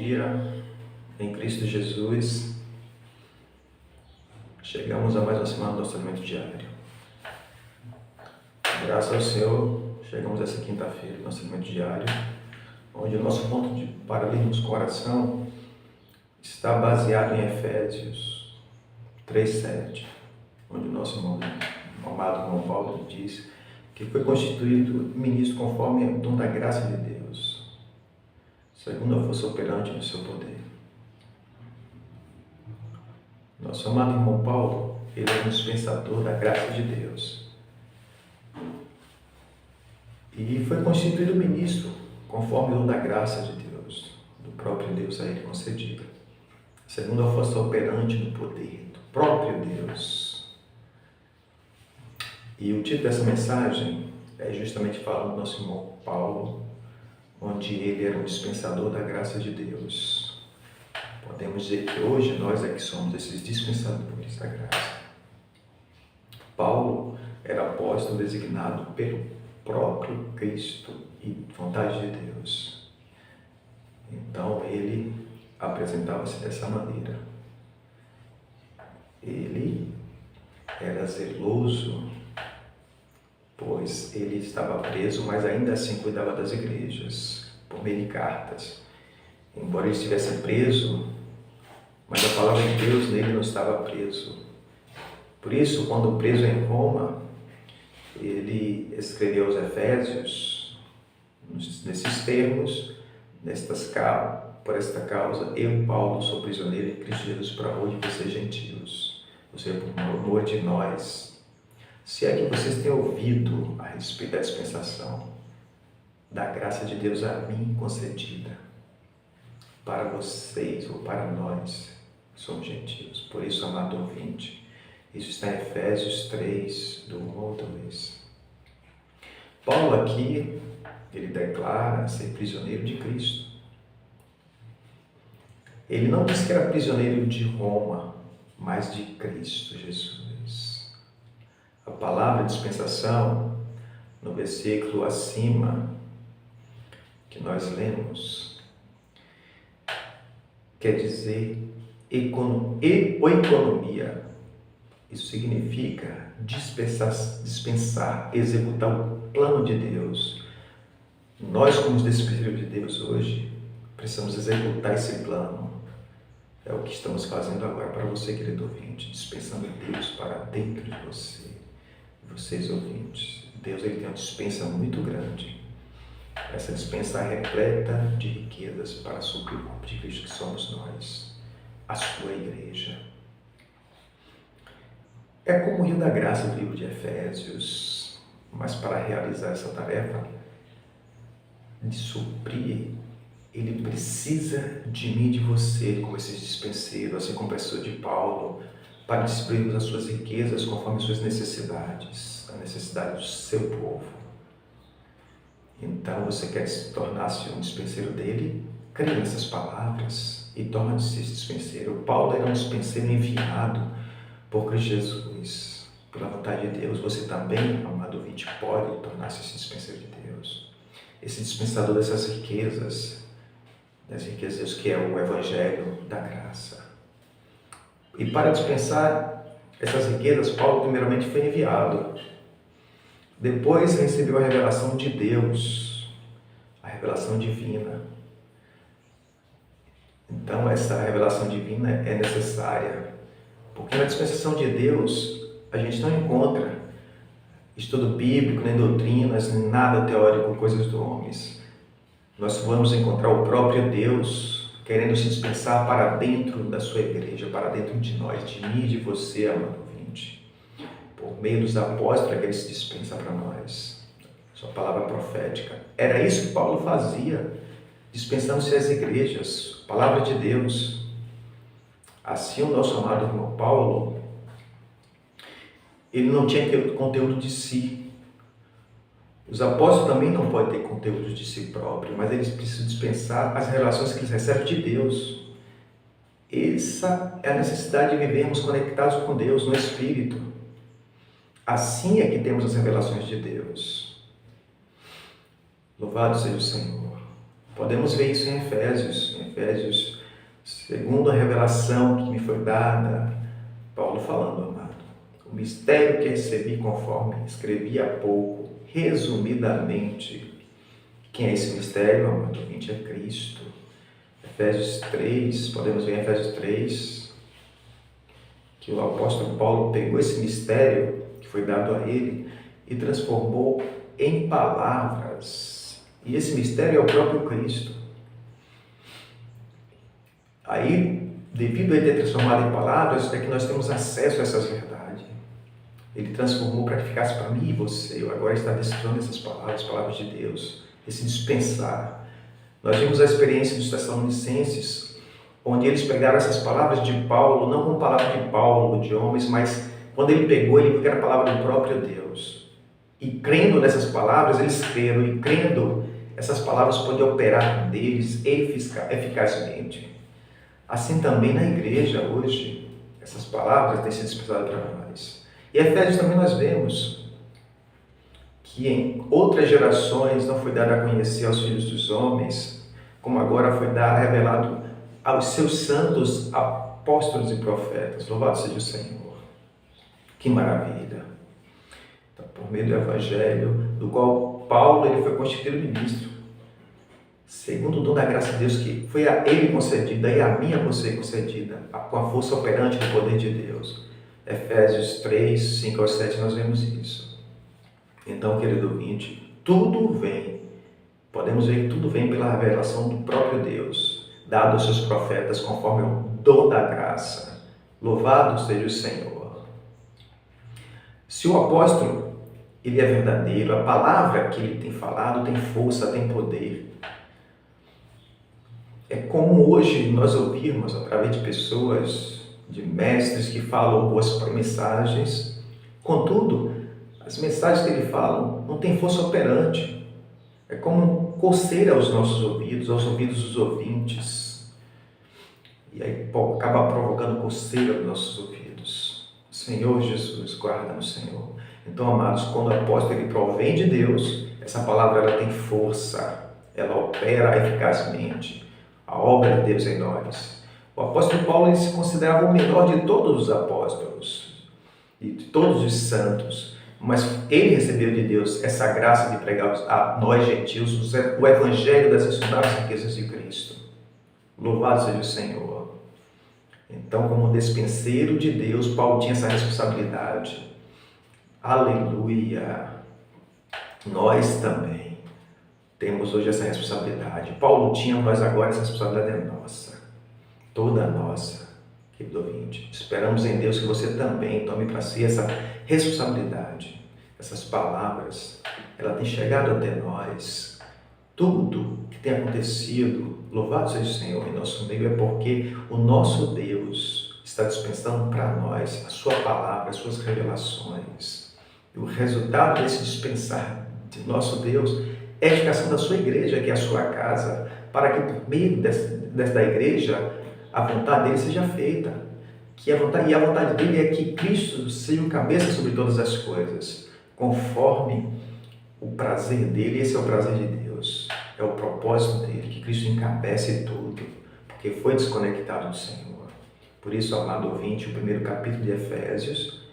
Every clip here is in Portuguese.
dia em Cristo Jesus. Chegamos a mais uma semana do nosso alimento diário. Graças ao Senhor, chegamos a essa quinta-feira do nosso alimento diário, onde o nosso ponto de paralelismo com coração está baseado em Efésios 3:7, onde o nosso amado irmão Paulo diz que foi constituído ministro conforme o dom da graça de Deus, segundo a força operante do seu poder. Nosso amado irmão Paulo, ele é um dispensador da graça de Deus. E foi constituído ministro conforme o dom da graça de Deus, do próprio Deus a ele concedido, segundo a força operante do poder do próprio Deus. E o título dessa mensagem é justamente falando do nosso irmão Paulo, onde ele era um dispensador da graça de Deus. Podemos dizer que hoje nós é que somos esses dispensadores da graça. Paulo era apóstolo designado pelo próprio Cristo e vontade de Deus. Então ele apresentava-se dessa maneira. Ele era zeloso, pois ele estava preso, mas ainda assim cuidava das igrejas, por meio de cartas. Embora ele estivesse preso, mas a palavra de Deus nele não estava preso. Por isso, quando preso em Roma, ele escreveu aos Efésios, nesses termos, por esta causa, eu, Paulo, sou prisioneiro em Cristo Jesus para amor de vocês gentios, ou seja, por amor de nós. Se é que vocês têm ouvido a respeito da dispensação da graça de Deus a mim concedida, para vocês ou para nós, que somos gentios. Por isso, amado ouvinte, isso está em Efésios 3, do 1 ao 2. Paulo aqui, ele declara ser prisioneiro de Cristo. Ele não diz que era prisioneiro de Roma, mas de Cristo Jesus. A palavra dispensação, no versículo acima que nós lemos, quer dizer economia. Isso significa dispensar, executar o plano de Deus. Nós, como os dispenseiros de Deus hoje, precisamos executar esse plano. É o que estamos fazendo agora para você, querido ouvinte, dispensando Deus para dentro de você. Vocês ouvintes, Deus ele tem uma dispensa muito grande. Essa dispensa é repleta de riquezas para suprir o corpo de Cristo que somos nós, a sua igreja. É como o rio da graça do livro de Efésios, mas para realizar essa tarefa de suprir, ele precisa de mim e de você, como esse dispenseiro, assim como precisou de Paulo, para distribuirmos as suas riquezas conforme as suas necessidades, a necessidade do seu povo. Então, você quer tornar-se um dispenseiro dele? Creia nessas palavras e torne-se esse dispenseiro. Paulo era um dispenseiro enviado por Cristo Jesus, pela vontade de Deus. Você também, amado ouvinte, pode tornar-se esse dispenseiro de Deus. Esse dispensador dessas riquezas, das riquezas que é o Evangelho da graça. E para dispensar essas riquezas, Paulo primeiramente foi enviado. Depois recebeu a revelação de Deus, a revelação divina. Então essa revelação divina é necessária, porque na dispensação de Deus a gente não encontra estudo bíblico, nem doutrinas, nem nada teórico, coisas dos homens. Nós vamos encontrar o próprio Deus querendo se dispensar para dentro da sua igreja, para dentro de nós, de mim e de você, amado ouvinte, por meio dos apóstolos que ele se dispensa para nós, sua palavra profética. Era isso que Paulo fazia, dispensando-se às igrejas, palavra de Deus. Assim, o nosso amado irmão Paulo, ele não tinha aquele conteúdo de si. Os apóstolos também não podem ter conteúdo de si próprio, mas eles precisam dispensar as relações que eles recebem de Deus. Essa é a necessidade de vivermos conectados com Deus no Espírito. Assim é que temos as revelações de Deus. Louvado seja o Senhor. Podemos ver isso em Efésios, segundo a revelação que me foi dada, Paulo falando, amado, o mistério que recebi conforme escrevi há pouco, resumidamente. Quem é esse mistério, amado? É Cristo. Efésios 3, podemos ver em Efésios 3, que o apóstolo Paulo pegou esse mistério que foi dado a ele e transformou em palavras. E esse mistério é o próprio Cristo. Aí, devido a ele ter transformado em palavras, é que nós temos acesso a essas verdades. Ele transformou para que ficasse para mim e você. Eu agora está desfrutando essas palavras de Deus, esse dispensar. Nós vimos a experiência dos Tessalonicenses, onde eles pegaram essas palavras de Paulo, não como palavra de Paulo, de homens, mas quando ele pegou, ele viu que era a palavra do próprio Deus. E crendo nessas palavras, eles creram, e crendo, essas palavras podem operar neles eficazmente. Assim também na igreja hoje, essas palavras têm sido expressadas para nós. E em Efésios também nós vemos que em outras gerações não foi dado a conhecer aos filhos dos homens, como agora foi revelado aos seus santos apóstolos e profetas. Louvado seja o Senhor. Que maravilha! Então, por meio do Evangelho, do qual Paulo ele foi constituído ministro, segundo o dom da graça de Deus que foi a ele concedida e a mim a você concedida, com a força operante do poder de Deus. Efésios 3, 5 ao 7, nós vemos isso. Então, querido ouvinte, tudo vem, podemos ver que tudo vem pela revelação do próprio Deus, dado aos seus profetas conforme o dom da graça. Louvado seja o Senhor. Se o apóstolo ele é verdadeiro, a palavra que ele tem falado tem força, tem poder. É como hoje nós ouvirmos através de pessoas, de mestres que falam boas mensagens, contudo, as mensagens que ele fala não têm força operante. É como coceira aos nossos ouvidos, aos ouvidos dos ouvintes. E aí acaba provocando coceira nos nossos ouvidos. Senhor Jesus, guarda-nos, Senhor. Então, amados, quando o apóstolo ele provém de Deus, essa palavra ela tem força, ela opera eficazmente. A obra de Deus em nós. O apóstolo Paulo ele se considerava o menor de todos os apóstolos e de todos os santos, mas ele recebeu de Deus essa graça de pregar a nós gentios o evangelho das insondáveis riquezas de Cristo. Louvado seja o Senhor. Então, como despenseiro de Deus, Paulo tinha essa responsabilidade. Aleluia! Nós também temos hoje essa responsabilidade. Paulo tinha, nós agora essa responsabilidade é nossa. Toda nossa, querido ouvinte. Esperamos em Deus que você também tome para si essa responsabilidade. Essas palavras, ela tem chegado até nós. Tudo que tem acontecido, louvado seja o Senhor em nosso meio, é porque o nosso Deus está dispensando para nós a sua palavra, as suas revelações. E o resultado desse dispensar de nosso Deus é a edificação da sua igreja, que é a sua casa, para que por meio desta igreja a vontade dele seja feita. E a vontade dele é que Cristo seja o cabeça sobre todas as coisas, conforme o prazer dele. Esse é o prazer de Deus, é o propósito dele, que Cristo encabece tudo, porque foi desconectado do Senhor. Por isso, amado ouvinte, o primeiro capítulo de Efésios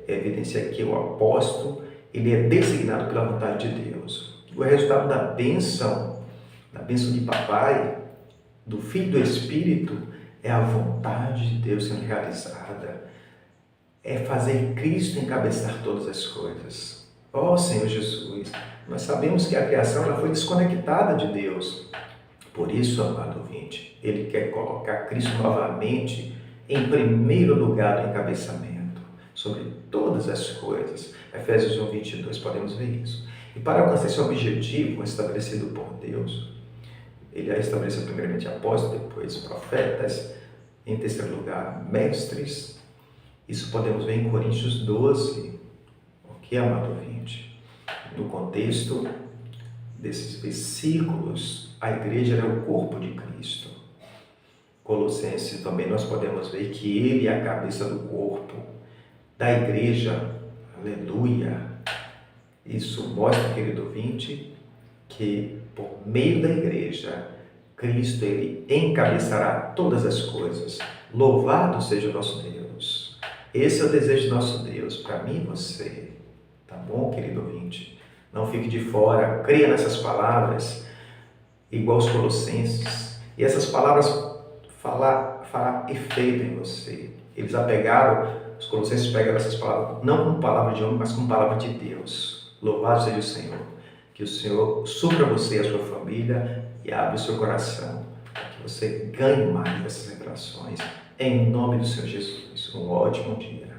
evidencia que o apóstolo ele é designado pela vontade de Deus. O resultado da bênção de papai, do Filho do Espírito, é a vontade de Deus sendo realizada. É fazer Cristo encabeçar todas as coisas. Ó Senhor Jesus, nós sabemos que a criação ela foi desconectada de Deus. Por isso, amado ouvinte, Ele quer colocar Cristo novamente em primeiro lugar do encabeçamento sobre todas as coisas. Efésios 1, 22, podemos ver isso. E para alcançar esse objetivo estabelecido por Deus, Ele estabeleceu primeiramente apóstolos, depois profetas, em terceiro lugar mestres. Isso podemos ver em Coríntios 12, ok, amado ouvinte? No contexto desses versículos, a igreja é o corpo de Cristo. Colossenses também nós podemos ver que Ele é a cabeça do corpo, da igreja, aleluia. Isso mostra, querido ouvinte, que por meio da igreja, Cristo, ele encabeçará todas as coisas. Louvado seja o nosso Deus. Esse é o desejo do nosso Deus, para mim e você. Tá bom, querido ouvinte? Não fique de fora, creia nessas palavras, igual os Colossenses. E essas palavras fará efeito em você. Eles os Colossenses pegaram essas palavras, não como palavra de homem, mas como palavra de Deus. Louvado seja o Senhor. Que o Senhor supra você e a sua família e abra o seu coração, para que você ganhe mais dessas revelações. Em nome do Senhor Jesus. Um ótimo dia.